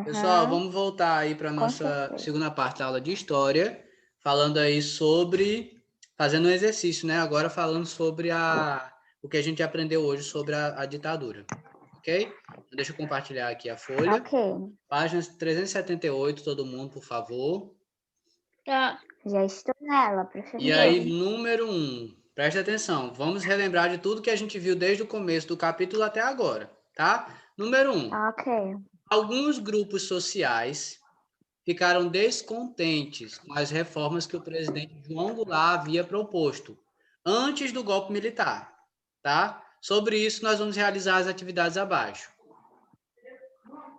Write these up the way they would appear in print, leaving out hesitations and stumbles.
Pessoal, Aham, vamos voltar aí para a com nossa certeza. segunda parte da aula de História, falando aí sobre, fazendo um exercício, né? Agora falando sobre o que a gente aprendeu hoje sobre a ditadura, ok? Então, deixa eu compartilhar aqui a folha. Ok, Páginas 378, todo mundo, por favor. Tá. já estou nela, E professor. aí, número 1, preste atenção, vamos relembrar de tudo que a gente viu desde o começo do capítulo até agora, tá? Número 1, Ok. alguns grupos sociais ficaram descontentes com as reformas que o presidente João Goulart havia proposto antes do golpe militar, tá? Sobre isso, nós vamos realizar as atividades abaixo.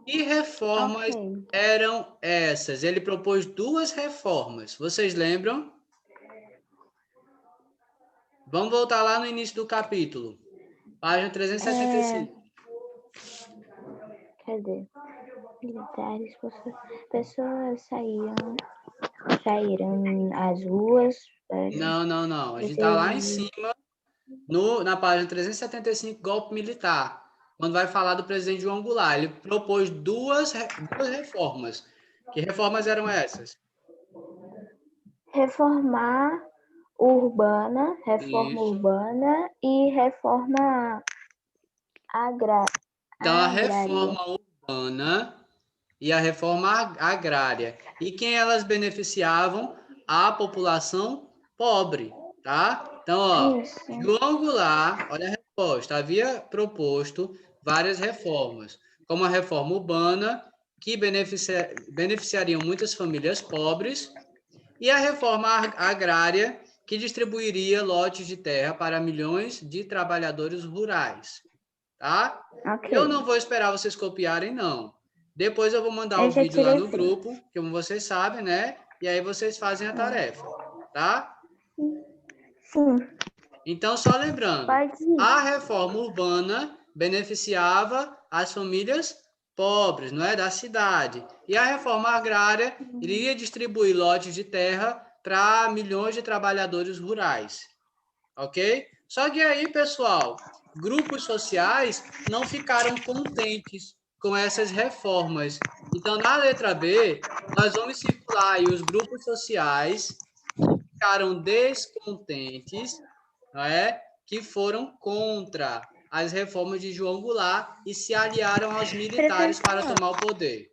Que reformas Ok. eram essas? Ele propôs 2 reformas. Vocês lembram? Vamos voltar lá no início do capítulo. Página 375. Cadê? Militares, pessoas saíram às ruas para Não. A gente está lá em cima, na página 375, golpe militar. Quando vai falar do presidente João Goulart, ele propôs duas reformas. Que reformas eram essas? reforma Isso. urbana e reforma Então, a agrária. reforma urbana e a reforma agrária. E quem elas beneficiavam? A população pobre, tá? Então, ó, Isso. João Goulart, olha a resposta, havia proposto várias reformas, como a reforma urbana, que beneficiariam muitas famílias pobres, e a reforma agrária, que distribuiria lotes de terra para milhões de trabalhadores rurais, tá? Ok. Eu não vou esperar vocês copiarem, não. Depois eu vou mandar Eu o já vídeo lá tirei no sim. grupo, como vocês sabem, né? E aí vocês fazem a tarefa, tá? Sim, Então, só lembrando, pode ir. a reforma urbana beneficiava as famílias pobres, não é, da cidade. E a reforma agrária iria distribuir lotes de terra para milhões de trabalhadores rurais, ok? Só que aí, pessoal, grupos sociais não ficaram contentes com essas reformas. Então, na letra B, nós vamos circular aí os grupos sociais que ficaram descontentes, não é? Que foram contra as reformas de João Goulart e se aliaram aos militares para Professor, tomar o poder.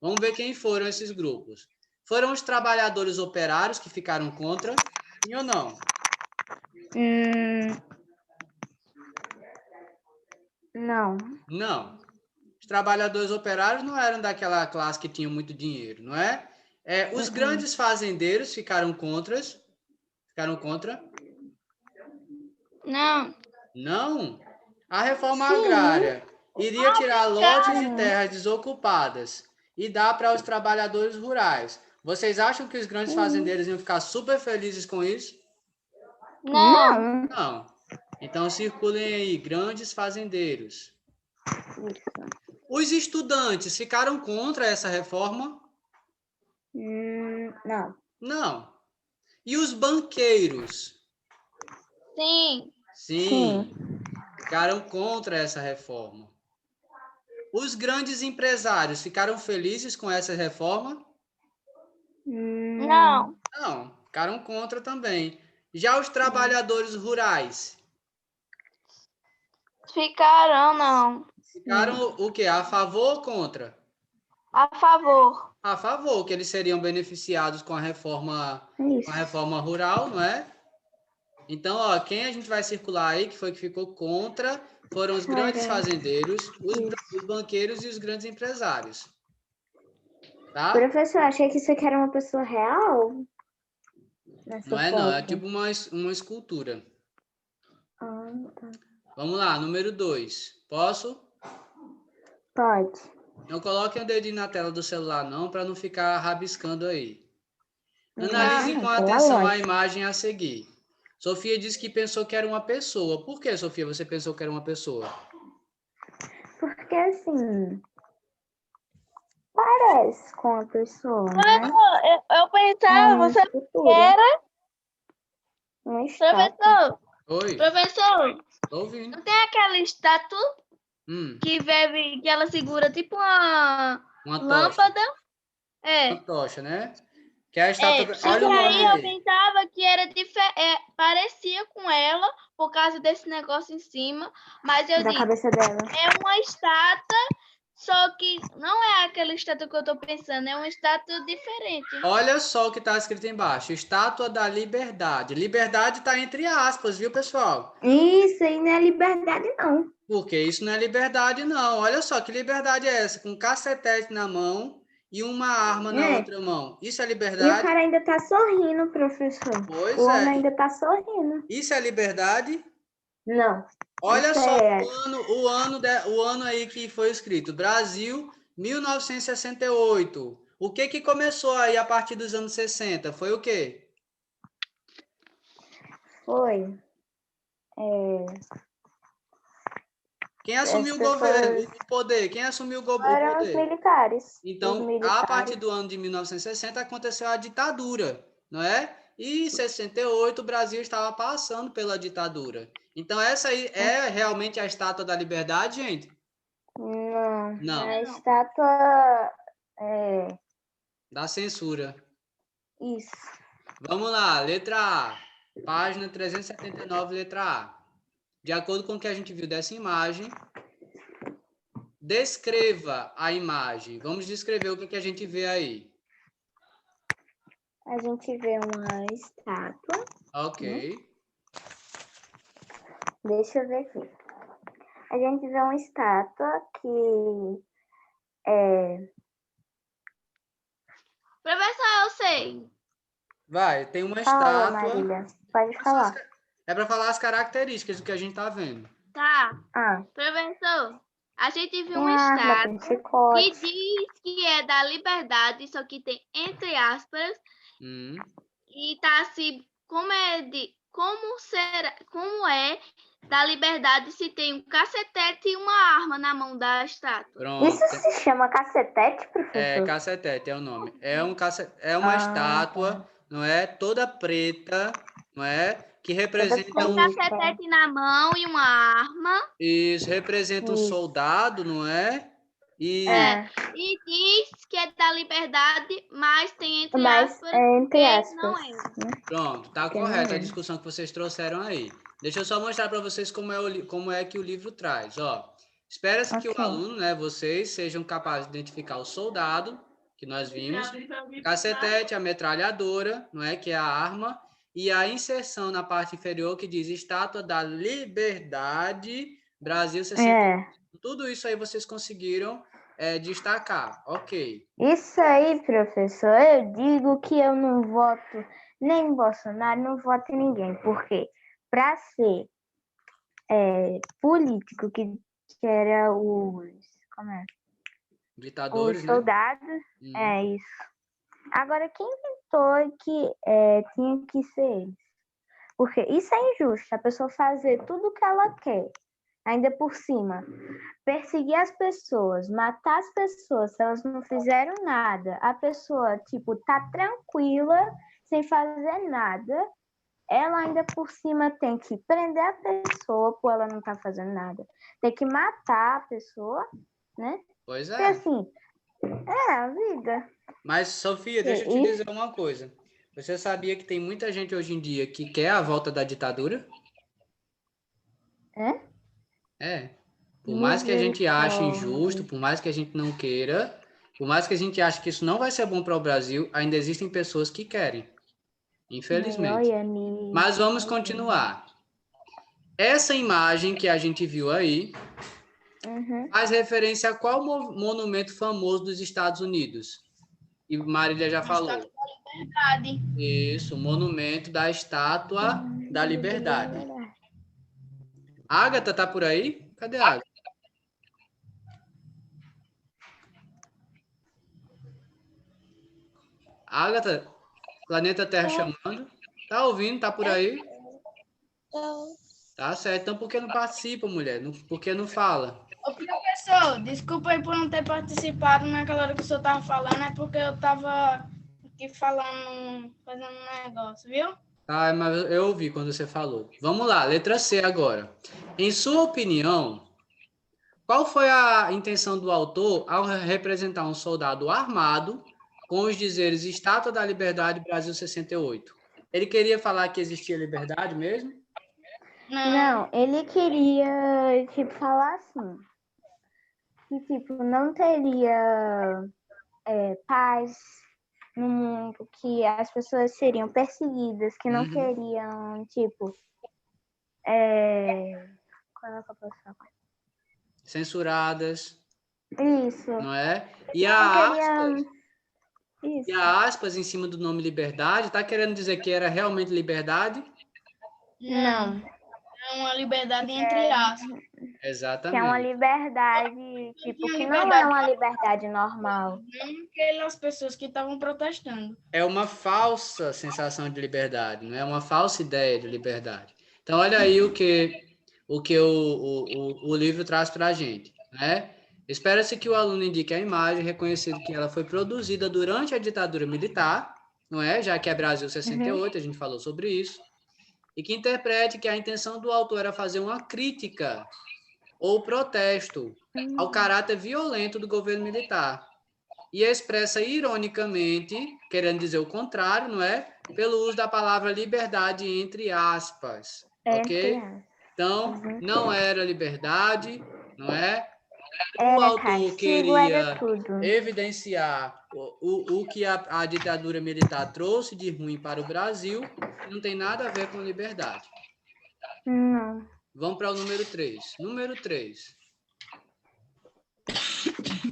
Vamos ver quem foram esses grupos. Foram os trabalhadores operários que ficaram contra, sim ou não? não. Não. Os trabalhadores operários não eram daquela classe que tinha muito dinheiro, não é? Os grandes fazendeiros ficaram contra. Ficaram contra? Não. Não. A reforma Sim. agrária iria tirar lotes de terras desocupadas e dar para os trabalhadores rurais. Vocês acham que os grandes fazendeiros iam ficar super felizes com isso? Não. Não. Não. Então circulem aí, grandes fazendeiros. Os estudantes ficaram contra essa reforma? Não. Não. E os banqueiros? Sim. Sim, ficaram contra essa reforma. Os grandes empresários ficaram felizes com essa reforma? Não. Não, ficaram contra também. Já os trabalhadores rurais Ficaram, não. ficaram o quê? A favor ou contra? A favor. A favor, que eles seriam beneficiados com a reforma rural, não é? Então, ó, quem a gente vai circular aí, que foi que ficou contra, foram os grandes fazendeiros, os banqueiros e os grandes empresários. Tá? Professor, achei que isso aqui era uma pessoa real? Nessa Não é foto. não, é tipo uma escultura. Ah, tá. Vamos lá, número 2. Posso? Pode. Não coloquem o dedinho na tela do celular não, para não ficar rabiscando aí. Analise com Pela atenção a lógica. imagem a seguir. Sofia disse que pensou que era uma pessoa. Por que, Sofia, você pensou que era uma pessoa? Porque assim, parece com a pessoa, né? Professor, eu É pensava, uma você escultura. era. Uma estátua. Professor, Oi, professor, tô ouvindo. não tem aquela estátua que ela segura tipo Uma tocha. Lâmpada. É. Uma tocha, né? Que é a estátua... Só que Olha o nome aí eu aí. pensava que era parecia com ela por causa desse negócio em cima, mas eu Da disse, cabeça dela. é uma estátua, só que não é aquela estátua que eu tô pensando, é uma estátua diferente. Olha só o que está escrito embaixo. Estátua da Liberdade. Liberdade está entre aspas, viu, pessoal? Isso aí não é liberdade, não. Porque isso não é liberdade, não. Olha só que liberdade é essa, com um cacetete na mão e uma arma na É. outra mão. Isso é E o liberdade? cara ainda tá sorrindo, professor. Pois O homem é. ainda tá sorrindo. Isso é liberdade? Não. Olha Isso só é. o ano aí que foi escrito. Brasil, 1968. O que começou aí a partir dos anos 60? Foi o quê? Foi. Quem assumiu o pessoas- governo, o poder? Quem assumiu o Eram os poder? militares. Então, Os a militares. partir do ano de 1960 aconteceu a ditadura, não é? E em 68 o Brasil estava passando pela ditadura. Então, essa aí é realmente a Estátua da Liberdade, gente? Não. Não, A estátua. da censura. Isso. Vamos lá, letra A, página 379, letra A. De acordo com o que a gente viu dessa imagem, descreva a imagem. Vamos descrever o que a gente vê aí. A gente vê uma estátua. Ok. Deixa eu ver aqui. A gente vê uma estátua que Professor, eu sei. Vai, tem uma Fala, estátua. Marília. Pode falar. É para falar as características do que a gente tá vendo. Tá. Ah, Professor, a gente viu tem uma arma, tem estátua que chicote. diz que é da liberdade, só que tem entre aspas, e tá assim, como é da liberdade se tem um cacetete e uma arma na mão da estátua? Pronto. Isso se chama cacetete, É, professor? cacetete é o nome. É uma estátua, Tá. não é? Toda preta, não é? Que representa Tem um cacetete na mão e uma arma. Isso, representa um Isso. soldado, não é? E E diz que é da liberdade, mas tem entre Mas aspas, entre que aspas. não é. pronto, tá Que não correta a é. discussão que vocês trouxeram aí. Deixa eu só mostrar para vocês como é que o livro traz, ó. Espera-se que o Ok. aluno, né, vocês sejam capazes de identificar o soldado que nós vimos, cacetete, a metralhadora, não é, que é a arma, e a inserção na parte inferior que diz Estátua da Liberdade, Brasil 60. Tudo isso aí vocês conseguiram destacar, ok. Isso aí, professor, eu digo que eu não voto nem em Bolsonaro, não voto em ninguém, porque para ser político que era como é? Os Ditadores, né? soldados, é isso. Agora, quem inventou que tinha que ser eles? Porque isso é injusto, a pessoa fazer tudo o que ela quer, ainda por cima, perseguir as pessoas, matar as pessoas, se elas não fizeram nada, a pessoa, tipo, tá tranquila, sem fazer nada, ela ainda por cima tem que prender a pessoa por ela não tá fazendo nada, tem que matar a pessoa, né? Pois Porque é. assim, é a vida. Mas, Sofia, deixa eu te dizer uma coisa. Você sabia que tem muita gente hoje em dia que quer a volta da ditadura? É. Por mais que a gente ache injusto, por mais que a gente não queira, por mais que a gente ache que isso não vai ser bom para o Brasil, ainda existem pessoas que querem. Infelizmente. Mas vamos continuar. Essa imagem que a gente viu aí faz referência a qual monumento famoso dos Estados Unidos? E Marília já falou. Liberdade. Isso, o monumento da Estátua da Liberdade. Agatha tá por aí? Cadê a Agatha? Agatha, Planeta Terra chamando. Tá ouvindo? Tá por aí? Tá certo. Então por que não participa, mulher? Por que não fala? Ô, professor, desculpa aí por não ter participado naquela hora que o senhor estava falando, é porque eu estava aqui falando, fazendo um negócio, viu? Ah, mas eu ouvi quando você falou. Vamos lá, letra C agora. Em sua opinião, Qual foi a intenção do autor ao representar um soldado armado com os dizeres Estátua da Liberdade, Brasil 68? Ele queria falar que existia liberdade mesmo? Não, ele queria, tipo, falar assim, que, tipo, não teria paz no mundo, que as pessoas seriam perseguidas, que não queriam, tipo, qual é que eu posso falar? Censuradas, Isso. não é? Não queriam isso. E a aspas em cima do nome liberdade, tá querendo dizer que era realmente liberdade? Não. É uma liberdade entre aspas. Que Exatamente. é uma liberdade, tipo, Uma que não é liberdade. uma liberdade normal. Não aquelas pessoas que estavam protestando. É uma falsa sensação de liberdade, não é uma falsa ideia de liberdade. Então, olha aí o que o livro traz para a gente, né? Espera-se que o aluno indique a imagem, reconhecendo que ela foi produzida durante a ditadura militar, não é? Já que é Brasil 68, a gente falou sobre isso, e que interprete que a intenção do autor era fazer uma crítica ou protesto ao caráter violento do governo militar, e expressa ironicamente, querendo dizer o contrário, não é? Pelo uso da palavra liberdade entre aspas, ok? Então, não era liberdade, não é? O autor queria evidenciar o que a ditadura militar trouxe de ruim para o Brasil, que não tem nada a ver com liberdade. Não. Vamos para o número 3. Número 3.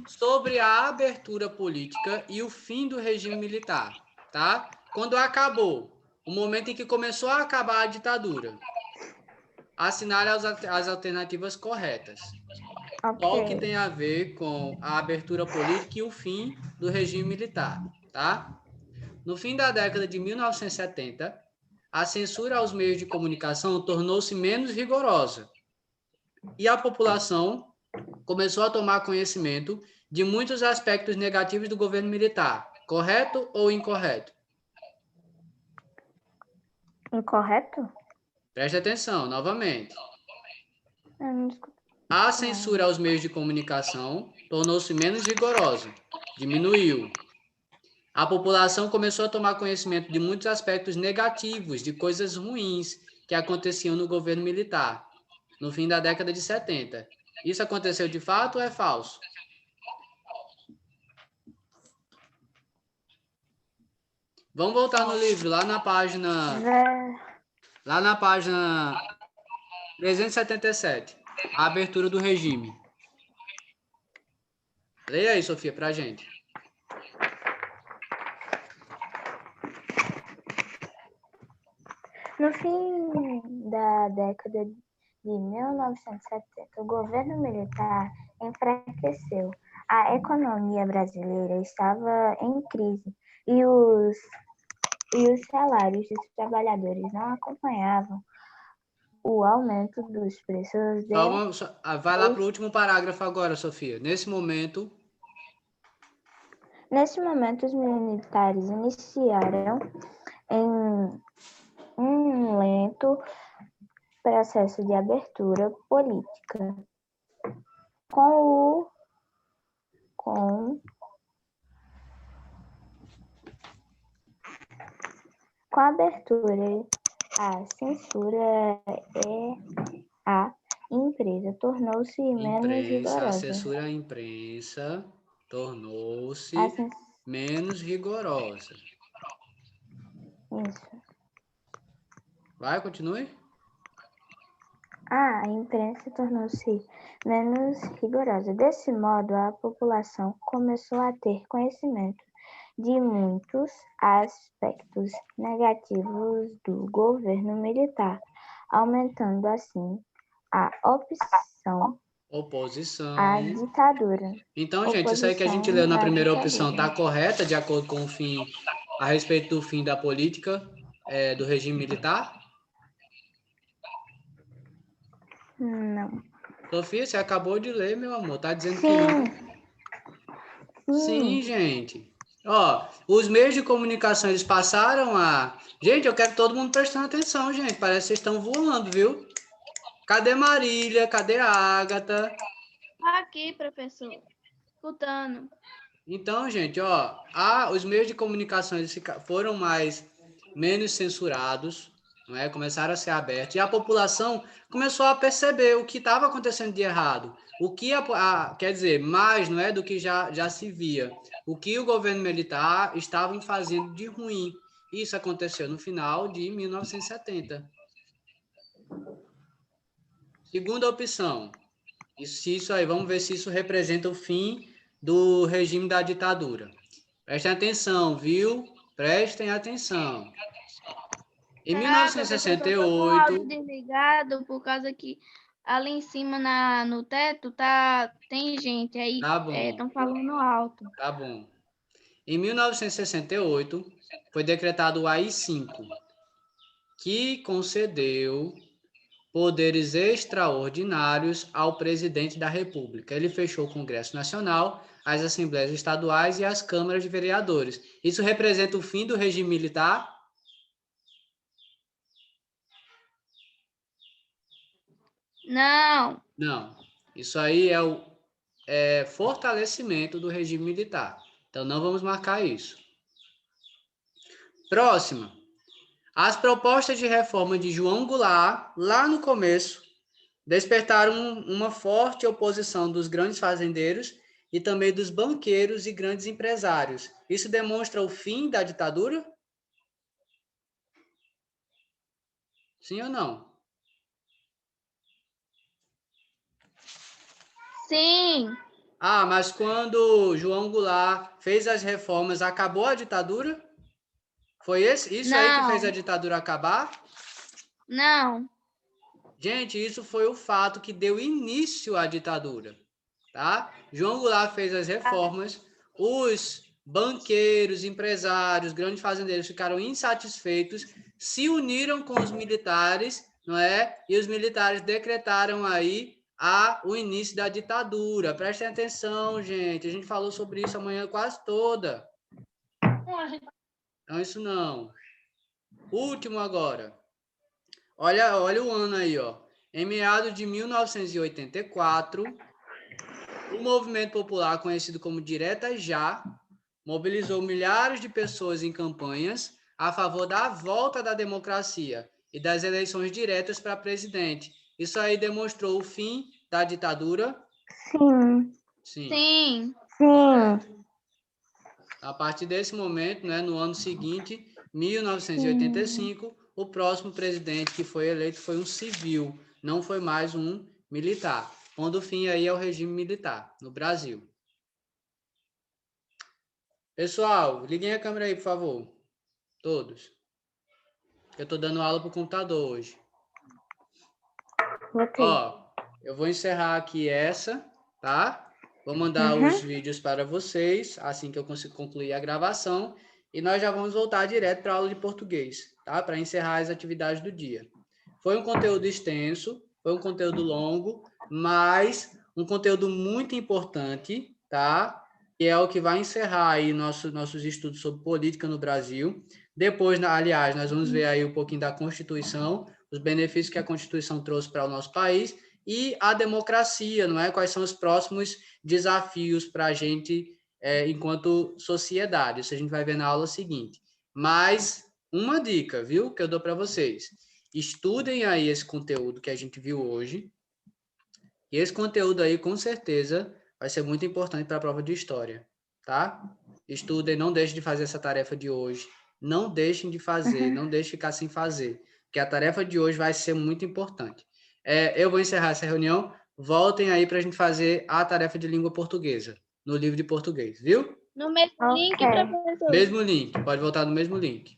Sobre a abertura política e o fim do regime militar, tá? Quando acabou, o momento em que começou a acabar a ditadura, assinale as alternativas corretas. Qual que tem a ver com a abertura política e o fim do regime militar, tá? No fim da década de 1970, a censura aos meios de comunicação tornou-se menos rigorosa e a população começou a tomar conhecimento de muitos aspectos negativos do governo militar. Correto ou incorreto? Incorreto? Preste atenção, novamente. Eu não escuto. A censura aos meios de comunicação tornou-se menos rigorosa, diminuiu. A população começou a tomar conhecimento de muitos aspectos negativos, de coisas ruins que aconteciam no governo militar, no fim da década de 70. Isso aconteceu de fato ou é falso? Vamos voltar no livro, lá na página 377, a abertura do regime. Leia aí, Sofia, pra gente. No fim da década de 1970, o governo militar enfraqueceu. A economia brasileira estava em crise e os salários dos trabalhadores não acompanhavam o aumento dos preços. Vai lá para o último parágrafo agora, Sofia. Nesse momento, os militares iniciaram em um lento processo de abertura política. Com a abertura, a censura à imprensa tornou-se menos rigorosa. A censura à imprensa tornou-se menos rigorosa. Isso. Vai, continue. A imprensa tornou-se menos rigorosa. Desse modo, a população começou a ter conhecimento de muitos aspectos negativos do governo militar, aumentando assim a oposição à ditadura. Então, gente, isso aí que a gente leu na primeira opção está correta, de acordo com o fim, a respeito do fim da política do regime militar? Não. Sofia, você acabou de ler, meu amor. Tá dizendo Sim. que não. Sim, gente. Ó, os meios de comunicação, eles passaram a... Gente, eu quero todo mundo prestando atenção, gente. Parece que vocês estão voando, viu? Cadê Marília? Cadê a Ágata? Aqui, professor. Escutando. Então, gente, ó, os meios de comunicação eles foram menos censurados, não é? Começaram a ser abertos, e a população começou a perceber o que estava acontecendo de errado. O que quer dizer, mais, não é, do que já se via. O que o governo militar estava fazendo de ruim. Isso aconteceu no final de 1970. Segunda opção. Isso aí, vamos ver se isso representa o fim do regime da ditadura. Prestem atenção, viu? Prestem atenção. Em Professor, só tô com o áudio 1968, desligado por causa que ali em cima no teto tem gente aí, tá bom, estão falando alto. tá bom. Em 1968, foi decretado o AI-5, que concedeu poderes extraordinários ao presidente da República. Ele fechou o Congresso Nacional, as assembleias estaduais e as câmaras de vereadores. Isso representa o fim do regime militar? Não, Não. Isso aí é o fortalecimento do regime militar. Então, não vamos marcar isso. Próxima. As propostas de reforma de João Goulart, lá no começo, despertaram uma forte oposição dos grandes fazendeiros e também dos banqueiros e grandes empresários. Isso demonstra o fim da ditadura? Sim ou não? sim, Ah, mas quando João Goulart fez as reformas, acabou a ditadura? Foi isso aí que fez a não, ditadura acabar? não. Gente, isso foi o fato que deu início à ditadura, tá? João Goulart fez as reformas, os banqueiros, empresários, grandes fazendeiros ficaram insatisfeitos, se uniram com os militares, não é? E os militares decretaram aí o início da ditadura. Prestem atenção, gente. A gente falou sobre isso a manhã quase toda. Então, isso não. Último agora. Olha o ano aí, ó. Em meados de 1984, o movimento popular, conhecido como Direta Já, mobilizou milhares de pessoas em campanhas a favor da volta da democracia e das eleições diretas para presidente. Isso aí demonstrou o fim da ditadura? Sim, Sim. Sim, sim. A partir desse momento, né, no ano seguinte, 1985, o próximo presidente que foi eleito foi um civil, não foi mais um militar. Pondo fim aí ao regime militar no Brasil. Pessoal, liguem a câmera aí, por favor. Todos. Eu estou dando aula para o computador hoje. Ok. Ó, eu vou encerrar aqui essa, tá? Vou mandar os vídeos para vocês, assim que eu consigo concluir a gravação. E nós já vamos voltar direto para a aula de português, tá? Para encerrar as atividades do dia. Foi um conteúdo extenso, foi um conteúdo longo, mas um conteúdo muito importante, tá? Que é o que vai encerrar aí nossos estudos sobre política no Brasil. Depois, aliás, nós vamos ver aí um pouquinho da Constituição, os benefícios que a Constituição trouxe para o nosso país e a democracia, não é? Quais são os próximos desafios para a gente enquanto sociedade. Isso a gente vai ver na aula seguinte. Mas uma dica, viu, que eu dou para vocês. Estudem aí esse conteúdo que a gente viu hoje. E esse conteúdo aí, com certeza, vai ser muito importante para a prova de história, tá? Estudem, não deixem de fazer essa tarefa de hoje. Não deixem de fazer, não deixem de ficar sem fazer. Porque a tarefa de hoje vai ser muito importante. Eu vou encerrar essa reunião. Voltem aí para a gente fazer a tarefa de língua portuguesa, no livro de português, viu? no mesmo link, Ok. professor. Mesmo link, pode voltar no mesmo link.